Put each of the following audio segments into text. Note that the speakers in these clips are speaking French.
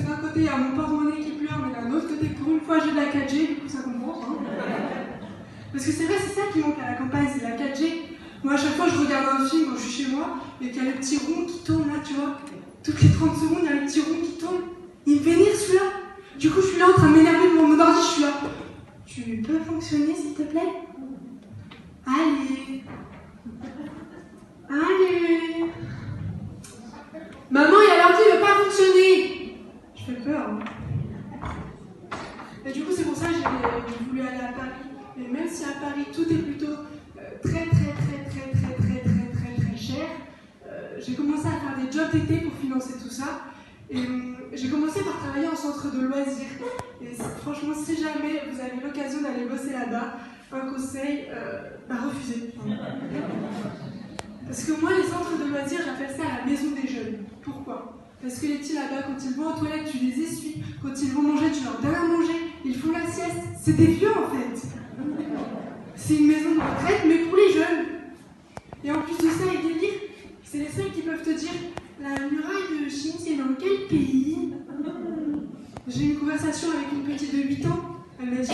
que d'un côté, il y a mon porte-monnaie qui pleure, mais d'un autre côté, pour une fois, j'ai de la 4G, du coup, ça compense. Hein. Parce que c'est vrai, c'est ça qui manque à la campagne, c'est la 4G. Moi, à chaque fois, je regarde un film quand je suis chez moi, et qu'il y a le petit rond qui tourne là, tu vois. Toutes les 30 secondes, il y a le petit rond qui tourne. Il me vénère celui-là. Du coup, je suis là en train de m'énerver devant mon ordi, je suis là. Tu peux fonctionner, s'il te plaît? Allez. Allez. Maman, il y a l'ordi, il ne veut pas fonctionner. Je fais peur. Hein. Et du coup, c'est pour ça que j'ai voulu aller à Paris. Et même si à Paris, tout est plutôt très cher, j'ai commencé à faire des jobs d'été pour financer tout ça. Et j'ai commencé par travailler en centre de loisirs. Et franchement, si jamais vous avez l'occasion d'aller bosser là-bas, un conseil, refusez. Parce que moi, les centres de loisirs, j'appelle ça la maison des jeunes. Pourquoi? Parce que les petits là-bas, quand ils vont aux toilettes, tu les essuies. Quand ils vont manger, tu leur donnes à manger. Ils font la sieste. C'est des vieux en fait. C'est une maison de retraite, mais pour les jeunes. Et en plus de ça, les délires, c'est les seuls qui peuvent te dire la muraille de Chine, c'est dans quel pays? J'ai eu une conversation avec une petite de 8 ans. Elle m'a dit,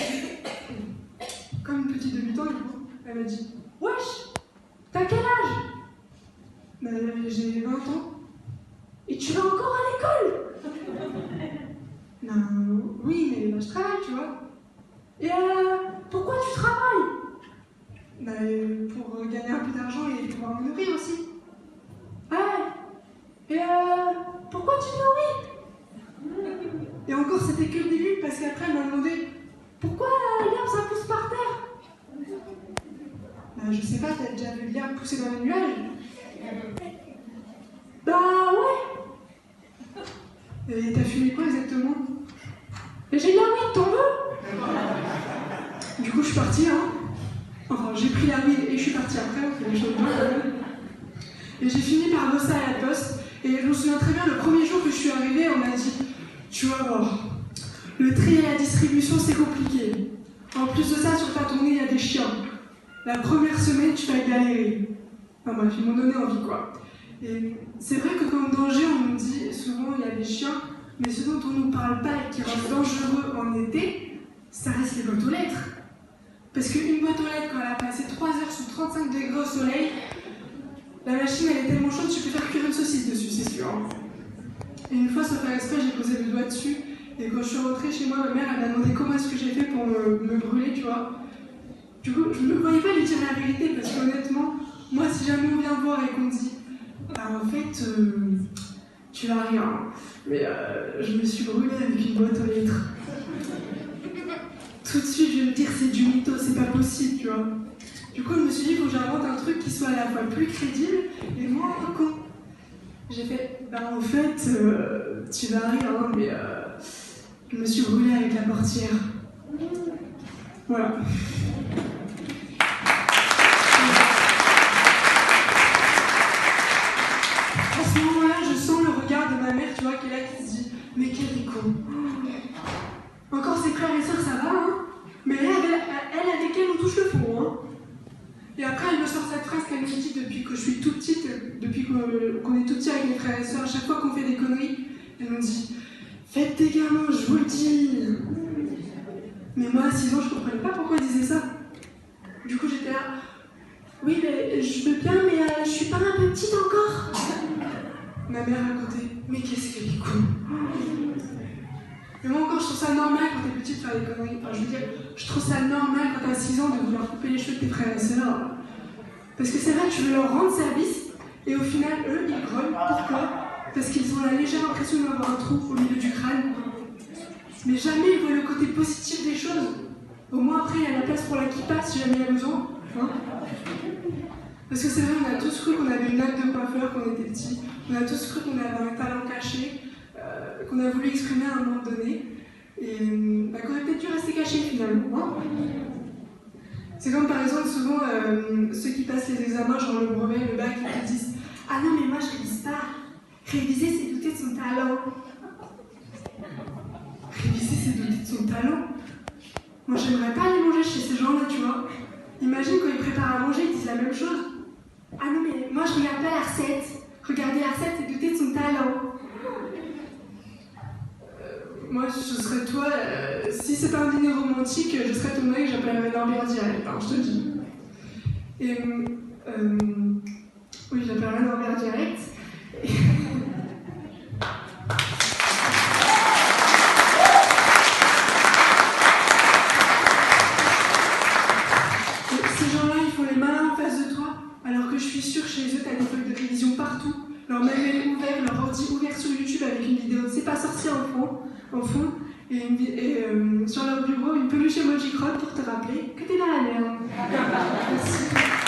comme une petite de 8 ans, elle m'a dit, wesh, t'as quel âge? J'ai 20 ans. Et tu vas encore à l'école? Non, oui, mais je travaille, tu vois. Et pourquoi tu travailles? Pour gagner un peu d'argent et pouvoir me nourrir aussi. Et pourquoi tu te nourris? Et encore, c'était que le début, parce qu'après, elle m'a demandé pourquoi l'herbe ça pousse par terre? Je sais pas, t'as déjà vu l'herbe pousser dans les nuages? Bah ouais. Et t'as fumé quoi exactement? Et j'ai dit ah oui, t'en veux? Du coup, je suis partie, hein. Enfin, j'ai pris la weed et je suis partie après, on fait les choses bien. Et j'ai fini par bosser à la poste. Et je me souviens très bien, le premier jour que je suis arrivée, on m'a dit tu vas voir, le tri et la distribution c'est compliqué. En plus de ça, sur ta tournée, il y a des chiens. La première semaine, tu vas galérer. Enfin bref, ils m'ont donné envie quoi. Et c'est vrai que comme danger, on nous dit souvent il y a des chiens, mais ce dont on ne nous parle pas et qui reste dangereux en été, ça reste les boîtes aux lettres. Parce qu'une boîte aux lettres, quand elle a passé 3 heures sous 35 degrés au soleil, la machine elle est tellement chaude, tu peux faire cuire une saucisse dessus, c'est sûr. Et une fois, sans faire exprès, j'ai posé le doigt dessus. Et quand je suis rentrée chez moi, ma mère elle m'a demandé comment est-ce que j'ai fait pour me brûler, tu vois. Du coup, je ne me voyais pas lui dire la vérité, parce qu'honnêtement, moi, si jamais on vient me voir et qu'on me dit en fait, tu vas rien, mais je me suis brûlée avec une boîte aux lettres. Tout de suite, je vais me dire c'est du mytho, c'est pas possible, tu vois. Du coup, je me suis dit, il faut que j'invente un truc qui soit à la fois plus crédible et moins con. J'ai fait, en fait, tu vas rire, mais je me suis brûlée avec la portière. Voilà. À ce moment-là, je sens le regard de ma mère, tu vois, qui est là, qui se dit, mais quel est con. Encore ses frères et sœurs, ça va, hein. Mais elle, avec elle, on touche le fond, hein. Et après, elle me sort cette phrase qu'elle me dit depuis que je suis toute petite, depuis qu'on est tout petit avec mes frères et sœurs, à chaque fois qu'on fait des conneries, elle me dit « Faites des gamins, je vous le dis !» Mais moi, à 6 ans, je comprenais pas pourquoi elle disait ça. Du coup, j'étais là « Oui, mais je veux bien, mais je suis pas un peu petite encore !» Ma mère à côté « Mais qu'est-ce qu'elle est con !» Et moi encore, je trouve ça normal quand t'es petite de faire des conneries. Enfin, je veux dire, je trouve ça normal quand t'as 6 ans de vouloir couper les cheveux de tes frères et sœurs. Parce que c'est vrai, tu veux leur rendre service, et au final, eux, ils grognent. Pourquoi? Parce qu'ils ont la légère impression d'avoir un trou au milieu du crâne. Mais jamais ils voient le côté positif des choses. Au moins après, il y a la place pour la kippa si jamais il y a besoin. Hein, parce que c'est vrai, on a tous cru qu'on avait une nappe de coiffeur quand on était petit. On a tous cru qu'on avait un talent caché. Qu'on a voulu exprimer à un moment donné, et qu'on aurait peut-être dû rester caché finalement. Hein, c'est comme par exemple souvent ceux qui passent les examens, genre le brevet, le bac, qui te disent « Ah non mais moi je révise pas, réviser c'est douter de son talent. » Réviser c'est douter de son talent. Moi j'aimerais pas aller manger chez ces gens-là, tu vois. Imagine quand ils préparent à manger, ils disent la même chose. « Ah non mais moi je regarde pas la recette, regarder la recette c'est douter de son talent. » moi, je serais toi, si c'était un dîner romantique, je serais ton mec, j'appellerais Norbert direct, hein, je te le dis. Et, oui, j'appellerais Norbert direct. Et... Ces gens-là, ils font les malins en face de toi, alors que je suis sûre, chez eux, t'as des feuilles de révision partout, leur manuel ouvert, leur ordi ouvert sur YouTube avec une vidéo de C'est pas sorti en fond, et sur leur bureau, une peluche emoji crotte pour te rappeler que t'es dans la merde. Merci.